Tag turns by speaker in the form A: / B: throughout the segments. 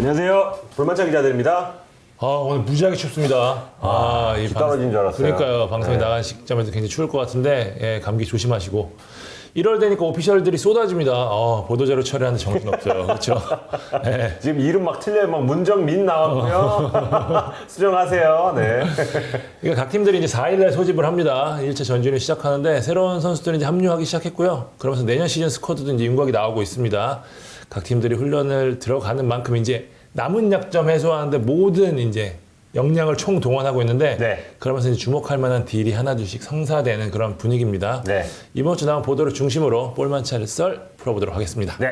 A: 안녕하세요. 불만찬 기자들입니다.
B: 오늘 무지하게 춥습니다.
A: 비 떨어진 줄 알았어요.
B: 그러니까요. 방송에 나간 시점에서 굉장히 추울 것 같은데, 예, 감기 조심하시고. 1월 되니까 오피셜들이 쏟아집니다. 보도자료 처리하는데 정신없어요. 그렇죠? 예.
A: 지금 이름 막 틀려요. 막 문정민 나왔고요. 수정하세요. 네.
B: 그러니까 각 팀들이 이제 4일날 소집을 합니다. 1차 전준을 시작하는데, 새로운 선수들이 이제 합류하기 시작했고요. 그러면서 내년 시즌 스쿼드도 이제 윤곽이 나오고 있습니다. 각 팀들이 훈련을 들어가는 만큼 이제 남은 약점 해소하는데 모든 이제 역량을 총동원하고 있는데,
A: 네.
B: 그러면서 이제 주목할 만한 딜이 하나둘씩 성사되는 그런 분위기입니다.
A: 네.
B: 이번 주 나온 보도를 중심으로 볼만차를 썰 풀어보도록 하겠습니다.
A: 네.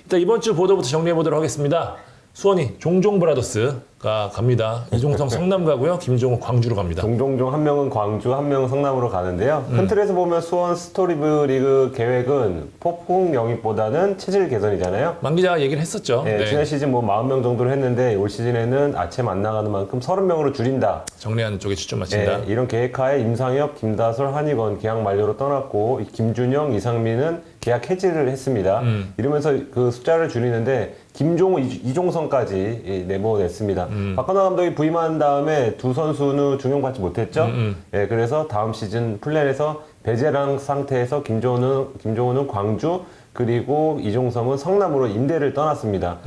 B: 일단 이번 주 보도부터 정리해보도록 하겠습니다. 수원이 종종 브라더스가 갑니다. 이종성 성남 가고요. 김종우 광주로 갑니다.
A: 종종종 한 명은 광주, 한 명은 성남으로 가는데요. 큰 틀에서 보면 수원 스토리브 리그 계획은 폭풍 영입보다는 체질 개선이잖아요.
B: 만 기자가 얘기를 했었죠.
A: 네, 지난 시즌 뭐 40명 정도로 했는데 올 시즌에는 아침 안 나가는 만큼 30명으로 줄인다.
B: 정리하는 쪽에 초점 맞춘다.
A: 네, 이런 계획하에 임상혁, 김다솔, 한희건 계약 만료로 떠났고 김준영, 이상민은 계약 해지를 했습니다. 이러면서 그 숫자를 줄이는데 김종우, 이종성까지 내보냈습니다. 박건하 감독이 부임한 다음에 두 선수는 중용받지 못했죠. 네, 그래서 다음 시즌 플랜에서 베제랑 상태에서 김종우는 광주, 그리고 이종성은 성남으로 임대를 떠났습니다.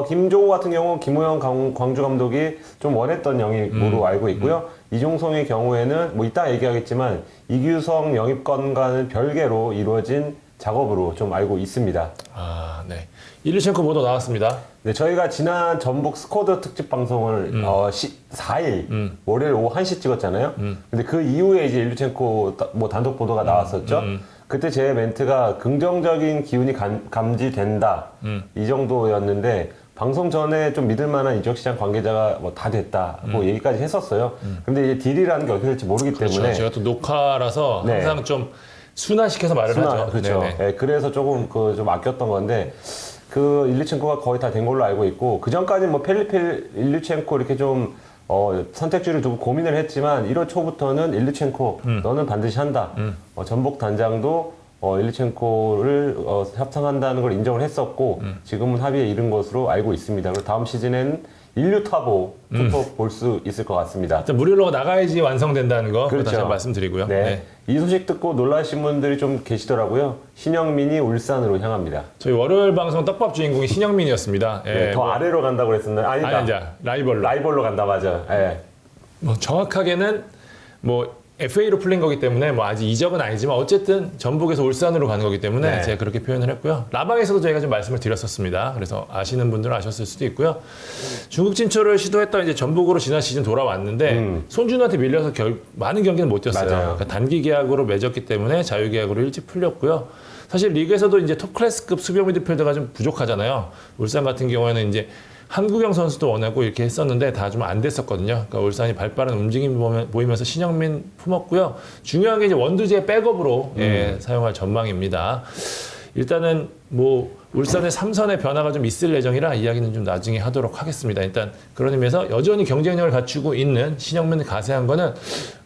A: 김종우 같은 경우 김우영 광주 감독이 좀 원했던 영입으로 알고 있고요. 이종성의 경우에는 뭐 이따 얘기하겠지만 이규성 영입권과는 별개로 이루어진 작업으로 좀 알고 있습니다.
B: 네. 일루첸코 보도 나왔습니다.
A: 네, 저희가 지난 전북 스쿼드 특집 방송을 4일 월요일 오후 1시 찍었잖아요. 근데 그 이후에 이제 일루첸코 뭐 단독 보도가 나왔었죠. 그때 제 멘트가 긍정적인 기운이 감지된다 이 정도였는데 방송 전에 좀 믿을 만한 이적 시장 관계자가 뭐 다 됐다고 얘기까지 했었어요. 근데 이제 딜이라는 게 어떻게 될지 모르기 때문에
B: 제가 또 녹화라서
A: 네.
B: 항상 좀 순화시켜서 말을 하죠.
A: 그렇죠. 네, 그래서 조금 좀 아꼈던 건데 그 일루첸코가 거의 다 된 걸로 알고 있고 그 전까지 뭐 펠리페 일루첸코 이렇게 좀 선택지를 두고 고민을 했지만 1월 초부터는 일루첸코 너는 반드시 한다. 전북 단장도 일루첸코를 협상한다는 걸 인정을 했었고 지금은 합의에 이른 것으로 알고 있습니다. 그리고 다음 시즌에는 인류타보 툭툭 볼 수 있을 것 같습니다.
B: 일단 무료로가 나가야지 완성된다는 거
A: 그렇죠.
B: 다시 한번 말씀드리고요.
A: 네.
B: 네.
A: 이 소식 듣고 놀라신 분들이 좀 계시더라고요. 신영민이 울산으로 향합니다.
B: 저희 월요일 방송 떡밥 주인공이 신영민이었습니다. 예,
A: 네, 더 아래로 간다고 그랬었는데 아니다.
B: 아니, 이제 라이벌로.
A: 라이벌로 간다 맞아. 예.
B: 뭐 정확하게는 뭐 FA로 풀린 거기 때문에 뭐 아직 이적은 아니지만 어쨌든 전북에서 울산으로 가는 거기 때문에
A: 네.
B: 제가 그렇게 표현을 했고요. 라방에서도 저희가 좀 말씀을 드렸었습니다. 그래서 아시는 분들은 아셨을 수도 있고요. 중국 진출을 시도했던 이제 전북으로 지난 시즌 돌아왔는데 손준호한테 밀려서 많은 경기는 못 뛰었어요. 그러니까 단기 계약으로 맺었기 때문에 자유 계약으로 일찍 풀렸고요. 사실 리그에서도 이제 톱 클래스급 수비형 미드필더가 좀 부족하잖아요. 울산 같은 경우에는 이제 한국형 선수도 원하고 이렇게 했었는데 다 좀 안 됐었거든요. 그러니까 울산이 발빠른 움직임 보이면서 신영민 품었고요. 중요한 게 이제 원두재 백업으로 사용할 전망입니다. 일단은 뭐 울산의 3선의 변화가 좀 있을 예정이라 이야기는 좀 나중에 하도록 하겠습니다. 일단 그런 의미에서 여전히 경쟁력을 갖추고 있는 신영민을 가세한 거는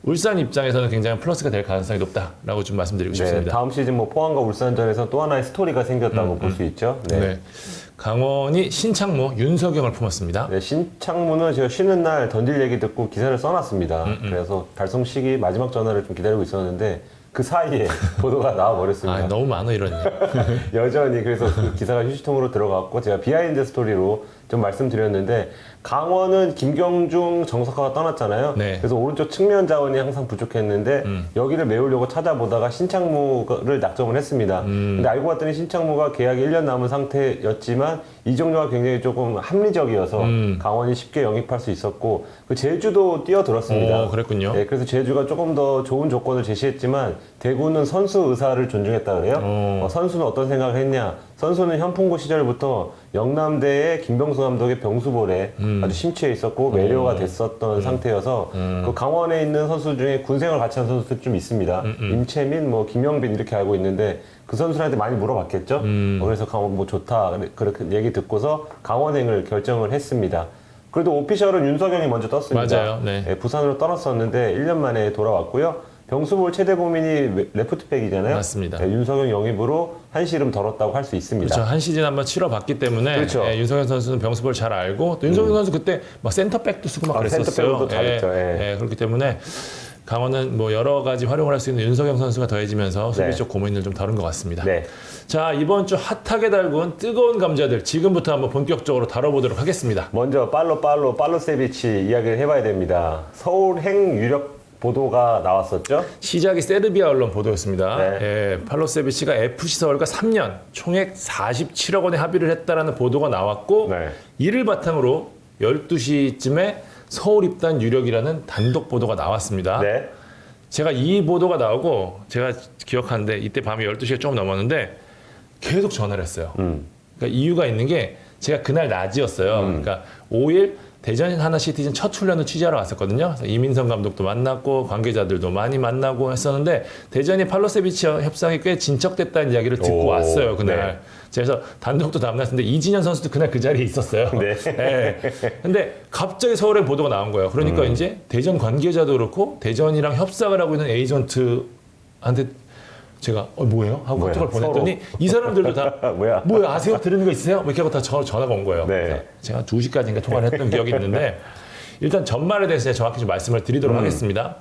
B: 울산 입장에서는 굉장히 플러스가 될 가능성이 높다라고 좀 말씀드리고 싶습니다.
A: 다음 시즌 뭐 포항과 울산전에서 또 하나의 스토리가 생겼다고 볼 수 있죠.
B: 네. 강원이 신창무, 윤석영을 품었습니다.
A: 네, 신창무는 제가 쉬는 날 던질 얘기 듣고 기사를 써놨습니다. 그래서 발송 시기 마지막 전화를 좀 기다리고 있었는데 그 사이에 보도가 나와버렸습니다.
B: 너무 많아 이러니.
A: 여전히 그래서 그 기사가 휴지통으로 들어갔고 제가 비하인드 스토리로 좀 말씀드렸는데 강원은 김경중, 정석화가 떠났잖아요.
B: 네.
A: 그래서 오른쪽 측면 자원이 항상 부족했는데 여기를 메우려고 찾아보다가 신창무를 낙점을 했습니다. 근데 알고 봤더니 신창무가 계약이 1년 남은 상태였지만 이적료가 굉장히 조금 합리적이어서 강원이 쉽게 영입할 수 있었고 그 제주도 뛰어들었습니다.
B: 그랬군요.
A: 네, 그래서 제주가 조금 더 좋은 조건을 제시했지만 대구는 선수 의사를 존중했다 그래요. 선수는 어떤 생각을 했냐? 선수는 현풍고 시절부터 영남대의 김병수 감독의 병수볼에 아주 심취해 있었고 매료가 됐었던 상태여서 그 강원에 있는 선수 중에 군생활 같이 한 선수들 좀 있습니다. 임채민, 뭐 김영빈 이렇게 알고 있는데 그 선수들한테 많이 물어봤겠죠. 그래서 강원 뭐 좋다 그렇게 얘기 듣고서 강원행을 결정을 했습니다. 그래도 오피셜은 윤석영이 먼저 떴습니다.
B: 맞아요. 네.
A: 부산으로 떠났었는데 1년 만에 돌아왔고요. 병수볼 최대 고민이 레프트백이잖아요.
B: 맞습니다.
A: 네, 윤석영 영입으로 한시름 덜었다고 할 수 있습니다.
B: 그렇죠. 한 시즌 한번 치러봤기 때문에
A: 그렇죠.
B: 예, 윤석영 선수는 병수볼 잘 알고 또 윤석영 선수 그때 막 센터백도 쓰고 막 그랬었어요.
A: 센터백도 잘했죠.
B: 예, 그렇기 때문에 강원은 뭐 여러 가지 활용을 할 수 있는 윤석영 선수가 더해지면서 수비적 고민을 좀 덜은 것 같습니다.
A: 네.
B: 자, 이번 주 핫하게 달군 뜨거운 감자들 지금부터 한번 본격적으로 다뤄보도록 하겠습니다.
A: 먼저 팔로세비치 이야기를 해봐야 됩니다. 서울행 유력 보도가 나왔었죠.
B: 시작이 세르비아 언론 보도였습니다.
A: 네.
B: 예, 팔로세비치가 FC 서울과 3년 총액 47억 원의 합의를 했다라는 보도가 나왔고
A: 네.
B: 이를 바탕으로 12시쯤에 서울 입단 유력이라는 단독 보도가 나왔습니다.
A: 네.
B: 제가 이 보도가 나오고 제가 기억하는데 이때 밤이 12시가 조금 넘었는데 계속 전화를 했어요. 그러니까 이유가 있는 게 제가 그날 낮이었어요. 그러니까 5일 대전 하나시티즌 첫 훈련을 취재하러 갔었거든요. 그래서 이민성 감독도 만났고 관계자들도 많이 만나고 했었는데 대전이 팔로세비치와 협상이 꽤 진척됐다는 이야기를 듣고 왔어요. 그날.
A: 네.
B: 그래서 단독도 다음날 했는데 이진현 선수도 그날 그 자리에 있었어요.
A: 네.
B: 네. 근데 갑자기 서울에 보도가 나온 거예요. 그러니까 이제 대전 관계자도 그렇고 대전이랑 협상을 하고 있는 에이전트한테 제가 뭐예요? 하고
A: 뭐야,
B: 카톡을 보냈더니 이 사람들도 다
A: 뭐야?
B: 아세요? 들은 거 있으세요? 뭐 이렇게 하고 다 전화가 온 거예요.
A: 네.
B: 그래서 제가 2시까지인가 통화를 했던 기억이 있는데 일단 전말에 대해서 제가 정확히 좀 말씀을 드리도록 하겠습니다.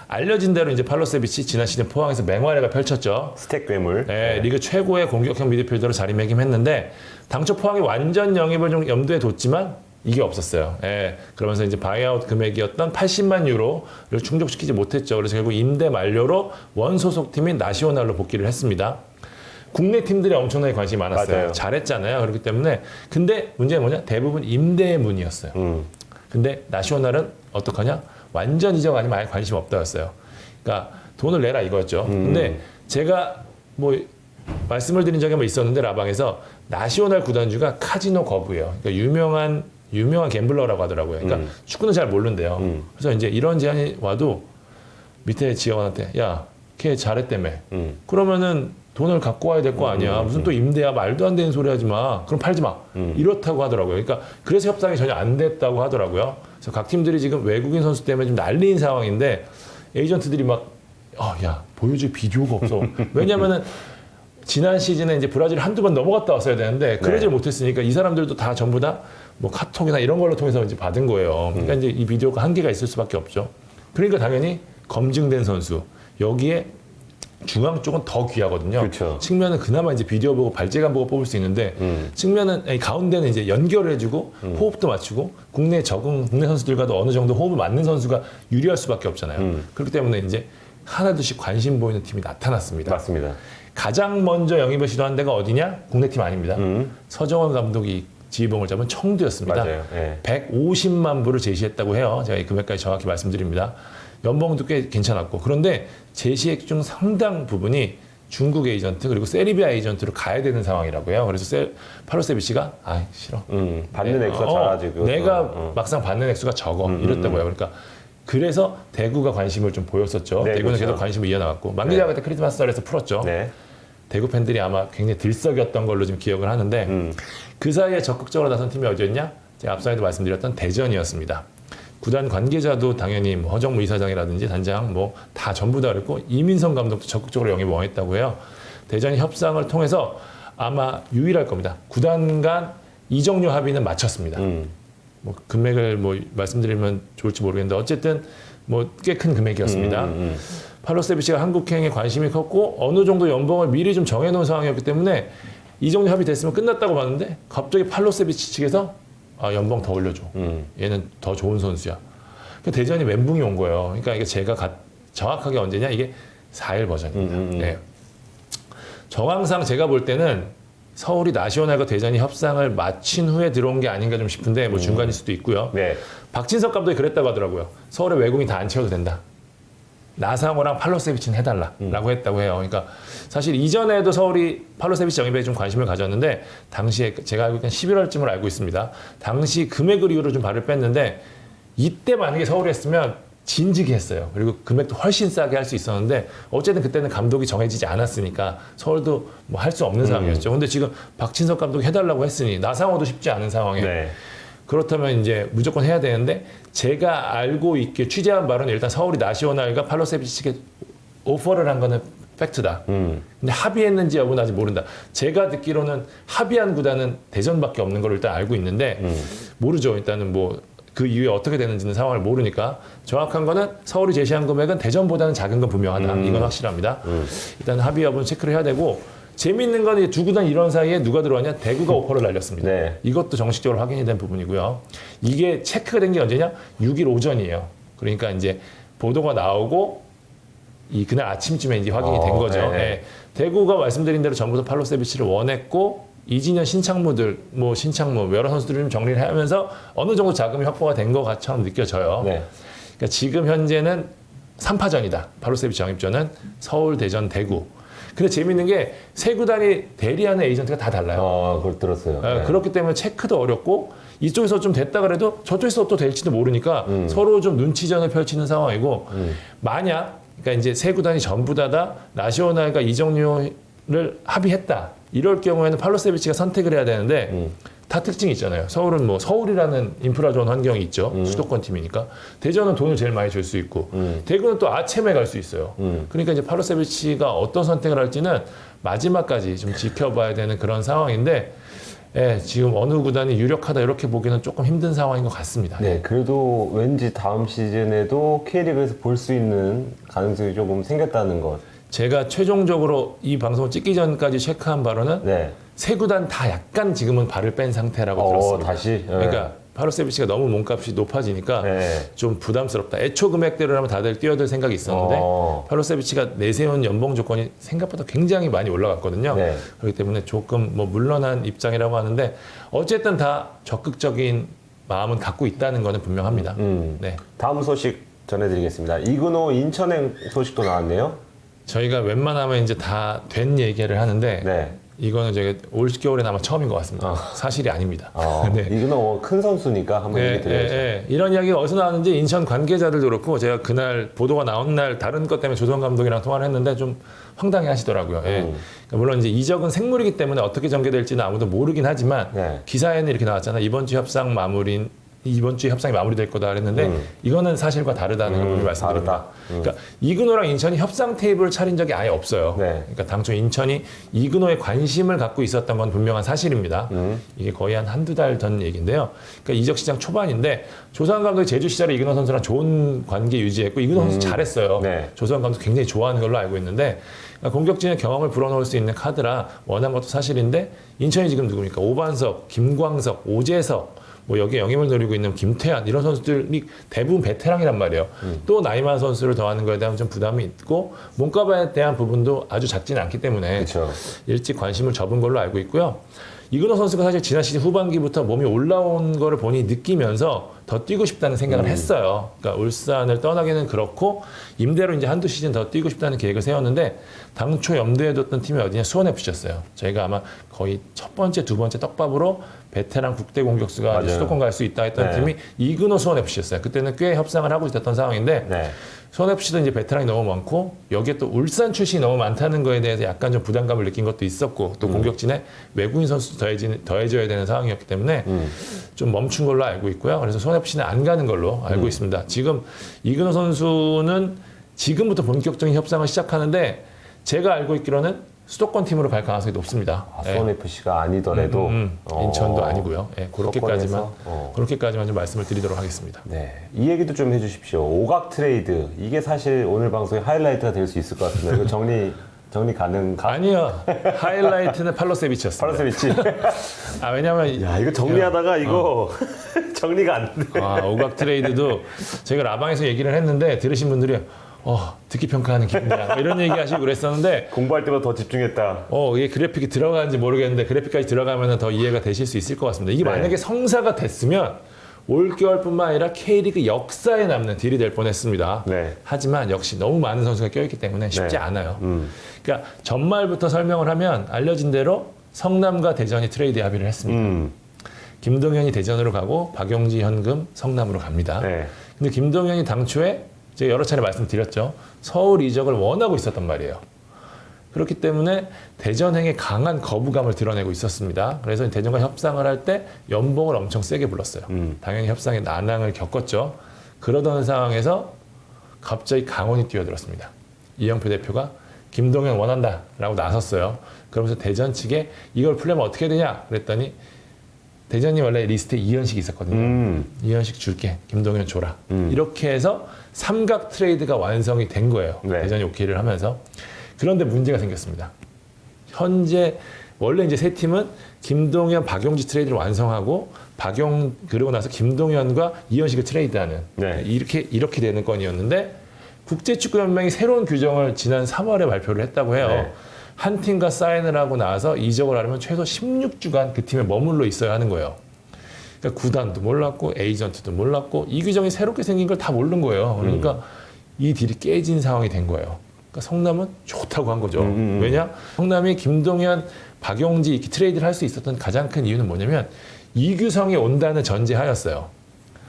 B: 알려진 대로 이제 팔로세비치 지난 시즌 포항에서 맹활약을 펼쳤죠.
A: 스택 괴물.
B: 네, 리그 최고의 공격형 미드필더로 자리매김했는데 당초 포항이 완전 영입을 좀 염두에 뒀지만 이게 없었어요. 예, 그러면서 이제 바이아웃 금액이었던 80만 유로를 충족시키지 못했죠. 그래서 결국 임대 만료로 원 소속팀인 나시오날로 복귀를 했습니다. 국내 팀들이 엄청나게 관심이 많았어요.
A: 맞아요.
B: 잘했잖아요. 그렇기 때문에 근데 문제는 뭐냐? 대부분 임대 문이었어요. 근데 나시오날은 어떡하냐? 완전 이적 아니면 아예 관심 없다였어요. 그러니까 돈을 내라 이거였죠. 근데 제가 뭐 말씀을 드린 적이 한번 있었는데 라방에서 나시오날 구단주가 카지노 거부예요. 그러니까 유명한 갬블러라고 하더라고요. 그러니까 축구는 잘 모른대요. 그래서 이제 이런 제안이 와도 밑에 지원한테 야, 걔 잘했다며. 그러면은 돈을 갖고 와야 될 거 아니야. 무슨 또 임대야 말도 안 되는 소리 하지 마. 그럼 팔지 마. 이렇다고 하더라고요. 그러니까 그래서 협상이 전혀 안 됐다고 하더라고요. 그래서 각 팀들이 지금 외국인 선수 때문에 좀 난리인 상황인데 에이전트들이 막 야, 보여줄 비디오가 없어. 왜냐면은 지난 시즌에 이제 브라질 한두 번 넘어갔다 왔어야 되는데 그러질 못했으니까 이 사람들도 다 전부 다 뭐 카톡이나 이런 걸로 통해서 이제 받은 거예요. 그러니까 이제 이 비디오가 한계가 있을 수밖에 없죠. 그러니까 당연히 검증된 선수 여기에 중앙 쪽은 더 귀하거든요.
A: 그렇죠.
B: 측면은 그나마 이제 비디오 보고 발재간 보고 뽑을 수 있는데 측면은 아니, 가운데는 이제 연결을 해주고 호흡도 맞추고 국내 선수들과도 어느 정도 호흡을 맞는 선수가 유리할 수밖에 없잖아요. 그렇기 때문에 이제 하나둘씩 관심 보이는 팀이 나타났습니다.
A: 맞습니다.
B: 가장 먼저 영입을 시도한 데가 어디냐? 국내 팀 아닙니다. 서정원 감독이 지휘봉을 잡은 청두였습니다.
A: 맞아요. 예.
B: 150만 불을 제시했다고 해요. 제가 이 금액까지 정확히 말씀드립니다. 연봉도 꽤 괜찮았고 그런데 제시액 중 상당 부분이 중국 에이전트 그리고 세르비아 에이전트로 가야 되는 상황이라고 해요. 그래서 팔로세비치가 싫어.
A: 받는 액수가 작아지고.
B: 내가 막상 받는 액수가 적어. 이랬다고 해요. 그러니까 그래서 대구가 관심을 좀 보였었죠.
A: 네,
B: 대구는
A: 그렇죠.
B: 계속 관심을 이어나갔고 만기자 그때 크리스마스설에서 풀었죠.
A: 네.
B: 대구 팬들이 아마 굉장히 들썩였던 걸로 지금 기억을 하는데 그 사이에 적극적으로 나선 팀이 어디였냐? 제가 앞서에도 말씀드렸던 대전이었습니다. 구단 관계자도 당연히 뭐 허정무 이사장이라든지 단장 뭐 다 전부 다 그랬고 이민성 감독도 적극적으로 영입을 원했다고 해요. 대전이 협상을 통해서 아마 유일할 겁니다. 구단 간 이적료 합의는 마쳤습니다. 뭐 금액을 뭐 말씀드리면 좋을지 모르겠는데 어쨌든 뭐 꽤 큰 금액이었습니다. 팔로세비치가 한국행에 관심이 컸고 어느 정도 연봉을 미리 좀 정해놓은 상황이었기 때문에 이적료 합의 됐으면 끝났다고 봤는데 갑자기 팔로세비치 측에서 연봉 더 올려줘. 얘는 더 좋은 선수야. 그러니까 대전이 멘붕이 온 거예요. 그러니까 이게 제가 정확하게 언제냐 이게 4일 버전입니다. 네. 정황상 제가 볼 때는 서울이 나시오날과 대전이 협상을 마친 후에 들어온 게 아닌가 좀 싶은데 뭐 중간일 수도 있고요.
A: 네.
B: 박진석 감독이 그랬다고 하더라고요. 서울의 외국인 다 안 채워도 된다. 나상호랑 팔로세비치는 해달라라고 했다고 해요. 그러니까 사실 이전에도 서울이 팔로세비치 영입에 좀 관심을 가졌는데 당시에 제가 알고 있는 11월쯤을 알고 있습니다. 당시 금액을 이유로 좀 발을 뺐는데 이때 만약에 서울이 했으면 진지게 했어요. 그리고 금액도 훨씬 싸게 할 수 있었는데 어쨌든 그때는 감독이 정해지지 않았으니까 서울도 뭐 할 수 없는 상황이었죠. 근데 지금 박진석 감독이 해달라고 했으니 나상호도 쉽지 않은 상황에
A: 네.
B: 그렇다면 이제 무조건 해야 되는데 제가 알고 있게 취재한 바로는 일단 서울이 나시오날과 팔로세비치 측에 오퍼를 한 거는 팩트다. 근데 합의했는지 여부는 아직 모른다. 제가 듣기로는 합의한 구단은 대전밖에 없는 걸 일단 알고 있는데 모르죠. 일단은 뭐 그 이후에 어떻게 되는지는 상황을 모르니까 정확한 거는 서울이 제시한 금액은 대전보다는 작은 건 분명하다. 이건 확실합니다. 일단 합의 여부는 체크를 해야 되고 재미있는 건 이 두 구단 이런 사이에 누가 들어왔냐? 대구가 오퍼를 날렸습니다.
A: 네.
B: 이것도 정식적으로 확인이 된 부분이고요. 이게 체크가 된 게 언제냐? 6일 오전이에요. 그러니까 이제 보도가 나오고 이 그날 아침쯤에 이제 확인이 된 거죠.
A: 네.
B: 네. 대구가 말씀드린 대로 전부터 팔로세비치를 원했고 이진현 신창무들 뭐 신창무 여러 선수들을 좀 정리를 하면서 어느 정도 자금이 확보가 된 것처럼 느껴져요.
A: 네.
B: 그러니까 지금 현재는 3파전이다. 팔로세비치 영입전은 서울, 대전, 대구. 근데 재밌는 게 세 구단이 대리하는 에이전트가 다 달라요.
A: 그걸 들었어요.
B: 네. 그렇기 때문에 체크도 어렵고 이쪽에서 좀 됐다 그래도 저쪽에서 또 될지도 모르니까 서로 좀 눈치전을 펼치는 상황이고 만약 그러니까 이제 세 구단이 전부 다 나시오날과 이적료를 합의했다. 이럴 경우에는 팔로세비치가 선택을 해야 되는데 다 특징이 있잖아요. 서울은 뭐 서울이라는 인프라 좋은 환경이 있죠. 수도권 팀이니까. 대전은 돈을 제일 많이 줄 수 있고 대구는 또 아체메 갈 수 있어요. 그러니까 이제 팔로세비치가 어떤 선택을 할지는 마지막까지 좀 지켜봐야 되는 그런 상황인데 예, 지금 어느 구단이 유력하다 이렇게 보기는 조금 힘든 상황인 것 같습니다.
A: 네, 그래도 왠지 다음 시즌에도 K리그에서 볼 수 있는 가능성이 조금 생겼다는 것.
B: 제가 최종적으로 이 방송을 찍기 전까지 체크한 바로는
A: 네.
B: 세 구단 다 약간 지금은 발을 뺀 상태라고 들었습니다.
A: 다시. 네.
B: 그러니까 팔로세비치가 너무 몸값이 높아지니까
A: 네.
B: 좀 부담스럽다. 애초 금액대로라면 다들 뛰어들 생각이 있었는데 팔로세비치가 내세운 연봉 조건이 생각보다 굉장히 많이 올라갔거든요.
A: 네.
B: 그렇기 때문에 조금 뭐 물러난 입장이라고 하는데 어쨌든 다 적극적인 마음은 갖고 있다는 거는 분명합니다. 네.
A: 다음 소식 전해드리겠습니다. 이근호 인천행 소식도 나왔네요.
B: 저희가 웬만하면 이제 다 된 얘기를 하는데
A: 네.
B: 이거는 제가 올 겨울에 아마 처음인 것 같습니다. 사실이 아닙니다. 네.
A: 이근호 큰 선수니까 한번 얘기 드려야죠.
B: 이런 이야기가 어디서 나왔는지 인천 관계자들도 그렇고 제가 그날 보도가 나온 날 다른 것 때문에 조성 감독이랑 통화를 했는데 좀 황당해 하시더라고요. 그러니까 물론 이제 이적은 생물이기 때문에 어떻게 전개될지는 아무도 모르긴 하지만
A: 네.
B: 기사에는 이렇게 나왔잖아요. 이번 주에 협상이 마무리될 거다 그랬는데 이거는 사실과 다르다는 걸 말씀드립니다.
A: 다르다.
B: 그러니까 이근호랑 인천이 협상 테이블을 차린 적이 아예 없어요.
A: 네.
B: 그러니까 당초 인천이 이근호에 관심을 갖고 있었던 건 분명한 사실입니다. 이게 거의 한두 달 전 얘기인데요. 그러니까 이적 시장 초반인데 조성 감독이 제주 시절에 이근호 선수랑 좋은 관계 유지했고 이근호 선수 잘했어요.
A: 네.
B: 조성 감독 굉장히 좋아하는 걸로 알고 있는데 그러니까 공격진의 경험을 불어넣을 수 있는 카드라 원한 것도 사실인데 인천이 지금 누굽니까? 오반석, 김광석, 오재석 뭐 여기에 영임을 노리고 있는 김태환 이런 선수들이 대부분 베테랑이란 말이에요. 또 나이 많은 선수를 더하는 거에 대한 좀 부담이 있고 몸값에 대한 부분도 아주 작지는 않기 때문에
A: 그렇죠.
B: 일찍 관심을 접은 걸로 알고 있고요. 이근호 선수가 사실 지난 시즌 후반기부터 몸이 올라온 거를 본인이 느끼면서 더 뛰고 싶다는 생각을 했어요. 그러니까 울산을 떠나기는 그렇고 임대로 이제 한두 시즌 더 뛰고 싶다는 계획을 세웠는데 당초 염두에 뒀던 팀이 어디냐? 수원FC였어요. 저희가 아마 거의 첫 번째, 두 번째 떡밥으로 베테랑 국대 공격수가 수도권 갈 수 있다 했던 팀이 이근호 수원FC였어요. 그때는 꽤 협상을 하고 있었던 상황인데
A: 네.
B: 수원FC도 이제 베테랑이 너무 많고 여기에 또 울산 출신이 너무 많다는 거에 대해서 약간 좀 부담감을 느낀 것도 있었고 또 공격진에 외국인 선수도 더해져야 되는 상황이었기 때문에 좀 멈춘 걸로 알고 있고요. 그래서 수원FC는 안 가는 걸로 알고 있습니다. 지금 이근호 선수는 지금부터 본격적인 협상을 시작하는데 제가 알고 있기로는 수도권 팀으로 갈 가능성이 높습니다.
A: 수원FC가 아니더라도
B: 인천도 아니고요. 그렇게까지만
A: 수도권에서,
B: 그렇게까지만 좀 말씀을 드리도록 하겠습니다.
A: 네, 이 얘기도 좀 해주십시오. 오각 트레이드 이게 사실 오늘 방송의 하이라이트가 될 수 있을 것 같습니다. 이거 정리 가능가?
B: 아니요. 하이라이트는 팔로세비치였습니다.
A: 팔로세비치.
B: 왜냐면
A: 야 이거 정리하다가 이거 정리가 안 돼.
B: 오각 트레이드도 제가 라방에서 얘기를 했는데 들으신 분들이 듣기 평가하는 기분이야. 뭐 이런 얘기 하시고 그랬었는데
A: 공부할 때보다 더 집중했다.
B: 이게 그래픽이 들어가는지 모르겠는데 그래픽까지 들어가면 더 이해가 되실 수 있을 것 같습니다. 이게
A: 네.
B: 만약에 성사가 됐으면 올겨울뿐만 아니라 K리그 역사에 남는 딜이 될 뻔했습니다.
A: 네.
B: 하지만 역시 너무 많은 선수가 껴있기 때문에 쉽지
A: 네.
B: 않아요. 그러니까 전말부터 설명을 하면 알려진 대로 성남과 대전이 트레이드 합의를 했습니다. 김동현이 대전으로 가고 박용지 현금 성남으로 갑니다.
A: 네.
B: 근데 김동현이 당초에 제가 여러 차례 말씀드렸죠. 서울 이적을 원하고 있었단 말이에요. 그렇기 때문에 대전행에 강한 거부감을 드러내고 있었습니다. 그래서 대전과 협상을 할 때 연봉을 엄청 세게 불렀어요. 당연히 협상에 난항을 겪었죠. 그러던 상황에서 갑자기 강원이 뛰어들었습니다. 이영표 대표가 김동현 원한다라고 나섰어요. 그러면서 대전 측에 이걸 풀려면 어떻게 되냐 그랬더니 대전이 원래 리스트에 이현식이 있었거든요. 이현식 줄게. 김동현 줘라. 이렇게 해서 삼각 트레이드가 완성이 된 거예요.
A: 네.
B: 대전이 오케이를 하면서. 그런데 문제가 생겼습니다. 현재 원래 이제 세 팀은 김동현, 박용지 트레이드를 완성하고 그러고 나서 김동현과 이현식을 트레이드하는
A: 네.
B: 이렇게 되는 건이었는데 국제축구연맹이 새로운 규정을 지난 3월에 발표를 했다고 해요.
A: 네.
B: 한 팀과 사인을 하고 나서 이적을 하려면 최소 16주간 그 팀에 머물러 있어야 하는 거예요. 그러니까 구단도 몰랐고 에이전트도 몰랐고 이 규정이 새롭게 생긴 걸 다 모르는 거예요. 그러니까 이 딜이 깨진 상황이 된 거예요. 그러니까 성남은 좋다고 한 거죠. 왜냐? 성남이 김동현, 박용지 이렇게 트레이드를 할 수 있었던 가장 큰 이유는 뭐냐면 이규성이 온다는 전제하였어요.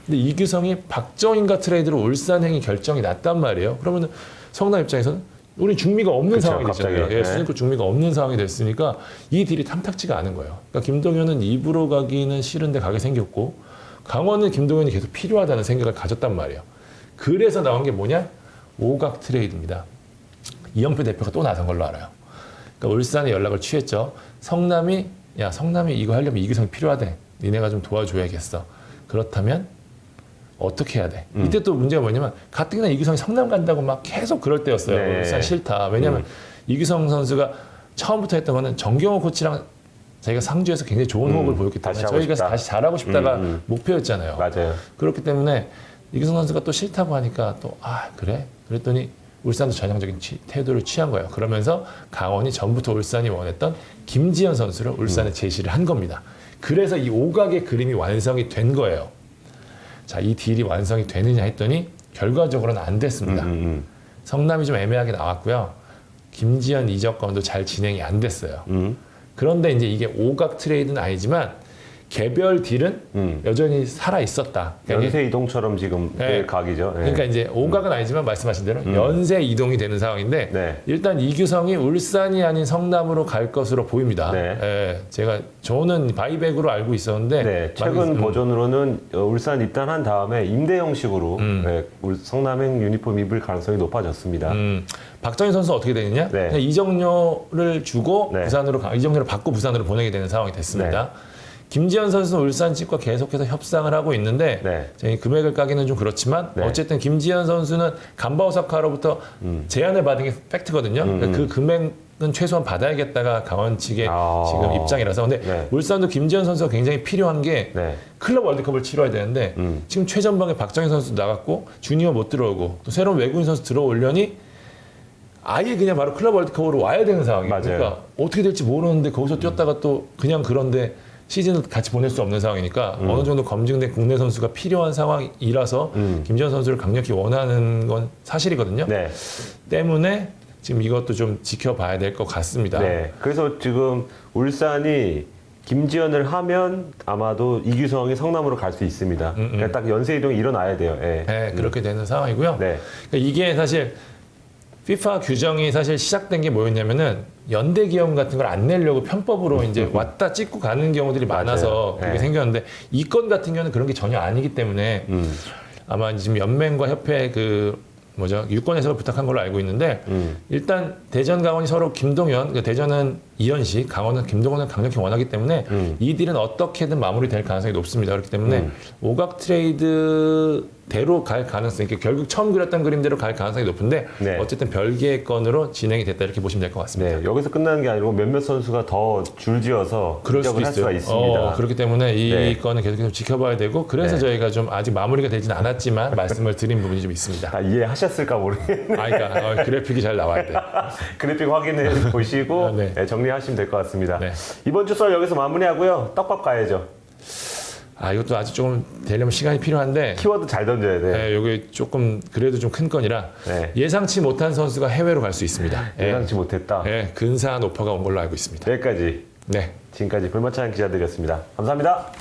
B: 근데 이규성이 박정인과 트레이드로 울산행이 결정이 났단 말이에요. 그러면 성남 입장에서는 우리 중미가 없는
A: 그쵸,
B: 상황이 됐잖아요.
A: 갑자기.
B: 예, 수준급 중미가 없는 상황이 됐으니까 이 딜이 탐탁지가 않은 거예요. 그러니까 김동현은 입으로 가기는 싫은데 가게 생겼고 강원은 김동현이 계속 필요하다는 생각을 가졌단 말이에요. 그래서 나온 게 뭐냐? 오각 트레이드입니다. 이영표 대표가 또 나선 걸로 알아요. 그러니까 울산에 연락을 취했죠. 성남이 이거 하려면 이규성이 필요하대. 니네가 좀 도와줘야겠어. 그렇다면 어떻게 해야 돼? 이때 또 문제가 뭐냐면 가뜩이나 이규성이 성남 간다고 막 계속 그럴 때였어요.
A: 네.
B: 울산 싫다. 왜냐하면 이규성 선수가 처음부터 했던 거는 정경호 코치랑 자기가 상주에서 굉장히 좋은 호흡을 보였기 때문에
A: 다시 하고
B: 저희가
A: 싶다.
B: 다시 잘하고 싶다가 목표였잖아요.
A: 맞아요.
B: 그렇기 때문에 이규성 선수가 또 싫다고 하니까 또 그래? 그랬더니 울산도 전형적인 태도를 취한 거예요. 그러면서 강원이 전부터 울산이 원했던 김지현 선수를 울산에 제시를 한 겁니다. 그래서 이 오각의 그림이 완성이 된 거예요. 자, 이 딜이 완성이 되느냐 했더니 결과적으로는 안 됐습니다. 성남이 좀 애매하게 나왔고요. 김지현 이적 건도 잘 진행이 안 됐어요. 그런데 이제 이게 오각 트레이드는 아니지만 개별 딜은 여전히 살아 있었다.
A: 연쇄 이동처럼 지금
B: 네.
A: 각이죠. 네.
B: 그러니까 이제 오각은 아니지만 말씀하신 대로 연쇄 이동이 되는 상황인데
A: 네.
B: 일단 이규성이 울산이 아닌 성남으로 갈 것으로 보입니다.
A: 네.
B: 예, 저는 바이백으로 알고 있었는데
A: 네, 최근 버전으로는 울산 입단한 다음에 임대 형식으로 네, 성남행 유니폼 입을 가능성이 높아졌습니다.
B: 박정희 선수 어떻게 되느냐?
A: 네.
B: 그냥 이정료를 주고
A: 네.
B: 이정료를 받고 부산으로 보내게 되는 상황이 됐습니다. 김지현 선수는 울산 측과 계속해서 협상을 하고 있는데
A: 네.
B: 금액을 까기는 좀 그렇지만
A: 네.
B: 어쨌든 김지현 선수는 간바 오사카로부터 제안을 받은 게 팩트거든요. 그러니까 그 금액은 최소한 받아야겠다가 강원 측의 지금 입장이라서. 근데
A: 네.
B: 울산도 김지현 선수가 굉장히 필요한 게
A: 네.
B: 클럽 월드컵을 치러야 되는데 지금 최전방에 박정희 선수 나갔고 주니어 못 들어오고 또 새로운 외국인 선수 들어오려니 아예 그냥 바로 클럽 월드컵으로 와야 되는 상황이에요.
A: 맞아요.
B: 그러니까 어떻게 될지 모르는데 거기서 뛰었다가 또 그냥 그런데 시즌을 같이 보낼 수 없는 상황이니까 어느 정도 검증된 국내 선수가 필요한 상황이라서 김지현 선수를 강력히 원하는 건 사실이거든요.
A: 네.
B: 때문에 지금 이것도 좀 지켜봐야 될 것 같습니다.
A: 네. 그래서 지금 울산이 김지현을 하면 아마도 이규성이 성남으로 갈 수 있습니다. 그러니까 딱 연쇄 이동이 일어나야 돼요. 네.
B: 네, 그렇게 되는 상황이고요.
A: 네.
B: 그러니까 이게 사실 FIFA 규정이 사실 시작된 게 뭐였냐면은 연대 기업 같은 걸 안 내려고 편법으로 이제 왔다 찍고 가는 경우들이 많아서 그게
A: 네.
B: 생겼는데 이 건 같은 경우는 그런 게 전혀 아니기 때문에 아마 지금 연맹과 협회 유권 해석을 부탁한 걸로 알고 있는데 일단 대전 강원이 서로 김동현, 그러니까 대전은 이현식, 강원은 김동현을 강력히 원하기 때문에 이 딜은 어떻게든 마무리될 가능성이 높습니다. 그렇기 때문에 오각 트레이드대로 갈 가능성이 결국 처음 그렸던 그림대로 갈 가능성이 높은데
A: 네.
B: 어쨌든 별개의 건으로 진행이 됐다 이렇게 보시면 될 것 같습니다.
A: 네. 여기서 끝나는 게 아니고 몇몇 선수가 더 줄지어서
B: 그럴 수도
A: 이적을 할 수가
B: 있어요.
A: 있습니다.
B: 그렇기 때문에 이
A: 네.
B: 건은 계속해서 지켜봐야 되고 그래서
A: 네.
B: 저희가 좀 아직 마무리가 되진 않았지만 말씀을 드린 부분이 좀 있습니다.
A: 다 이해하셨을까 모르겠네요.
B: 그러니까 그래픽이 잘 나와야 돼.
A: 그래픽 확인해 보시고
B: 네.
A: 네, 정리하시면 될 것 같습니다.
B: 네.
A: 이번 주 썰 여기서 마무리하고요. 떡밥 가야죠.
B: 이것도 아직 조금 되려면 시간이 필요한데
A: 키워드 잘 던져야 돼요.
B: 네, 이게 조금 그래도 좀 큰 건이라
A: 네.
B: 예상치 못한 선수가 해외로 갈 수 있습니다.
A: 예상치 못했다.
B: 근사한 오퍼가 온 걸로 알고 있습니다.
A: 여기까지
B: 네.
A: 지금까지 불마찬 기자들이었습니다. 감사합니다.